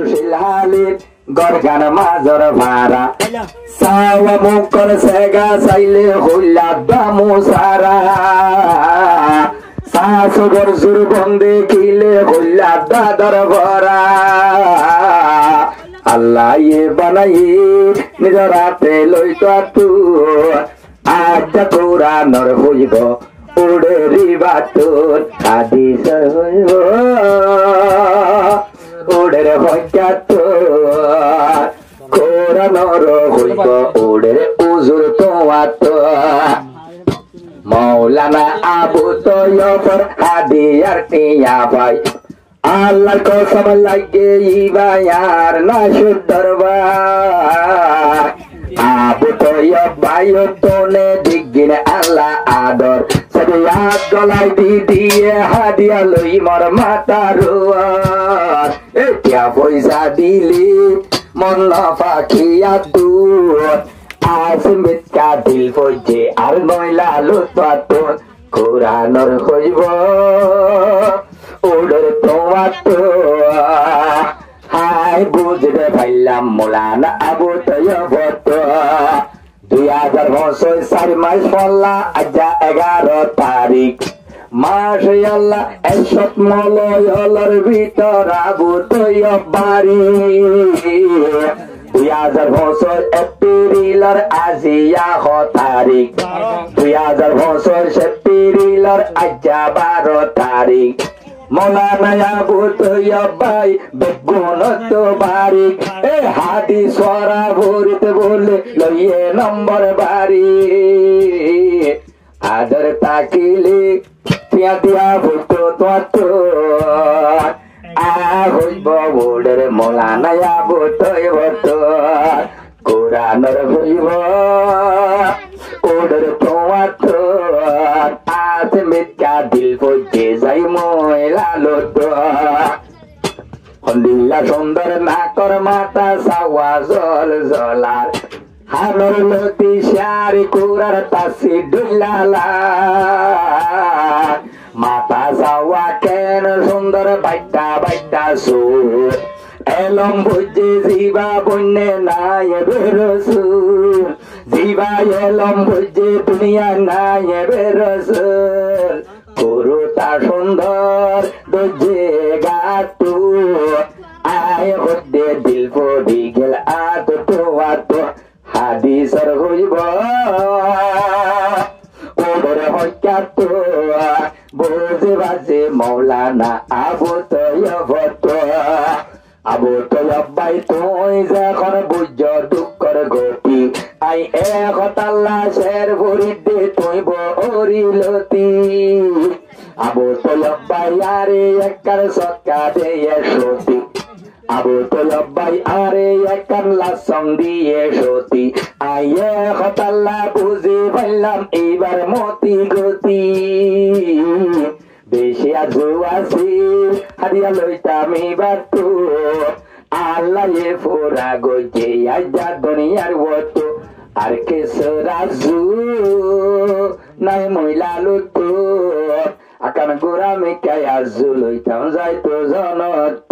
শিলহালির গরগান মাজর ভাড়া সাওয়া মুখর সেগা চাইলে হইলা দামু সারা শাশুড়র সুর বন্দে কিলে হইলা দাদর ভরা আল্লাহ বানাই নিজের হাতে লইতা তু আজা তোরা নর হইব উড়ে রিবা তোর হাদিস হইব উড়ের হইয়া তোর কোরা নর হইব উড়ের উজুর তোয়া তোর মৌলানা আবু তৈয়বর হাদিয়ার টিয়া ভাই আল্লাহর কসম লাগে ইবায়ার না সুদরবার আবু তৈয়ব ভাই তোনে দিগিন আল্লাহ আদর সদিয়াত গলাই দিয়ে হাদিয়া লই মর মাতার এতিয়া পয়সা দিলি মন পাখিয়া দূর আসমিত কা দিল পৌঁছে আর নইলা লুত কোরআনর হইব ওডর তোমার তো হাই বুঝতে পাইলাম মোলানা আবু তৈয়ব 2004 মাস পড়লা আজা 11 তারিখ মাসে আল্লাহ এসব মলয়লার ভিতর আবু তৈয়ব বাড়ি 2004 এপ্রিলর আজিয়া তারিখ 2004 এপ্রিলর আজা 12 তারিখ মৌলানা আবু তৈয়ব ভাই বেগুন তো বারিক এ হাদিস সরা ভরিতে বলে লইয়ে নম্বর বাড়ি আদর তাকিলে তিয়া দিয়া ভুতো তো হইব ওডের মৌলানা আবু তৈয়ব তো কোরআনের হইব ওডের তোমার তো আসমিত কা দিল পৌঁছে যাই ময়লা লোট হন্দিল্লা সুন্দর নাকর মাথা সাওয়া জল জলার হালর লতি শারি কুরার তাসি ডুলালা মাথা সাওয়া কেন সুন্দর বাইটা বাইটা সুর এলম বুঝে জিবা বন্যে নাই বেরসুর জিবা এলম বুঝে দুনিয়া নাই বেরসুর পুরোটা সুন্দর দোজে গাতু আয় হতে দিল পড়ি গেল আত তো হাদিসর হইব ওডর হইয়া তো বুঝে বাজে মৌলানা আবু তৈয়ব আবু তৈয়ব ভাই তুই যখন বুঝ দুঃখর গতি আই এক তাল্লা শের ভরি দে তুই বরিলতি আবু তৈয়ব ভাই আরে একর সক্কা দে সতি আবু তৈয়ব ভাই আরে একর লাসং দিয়ে সতি আই এক তাল্লা বুঝে পাইলাম এবার মতি গতি বেশি আজু আসি হারিয়া লইতাম এবার তো আল্লাহ এ ফোরা গইছে আজা দুনিয়ার ওতো আর কেসো রাজু নাই মহিলা লুতো আকান গোরা মেকায় আজু লইতাম যাইতো জনত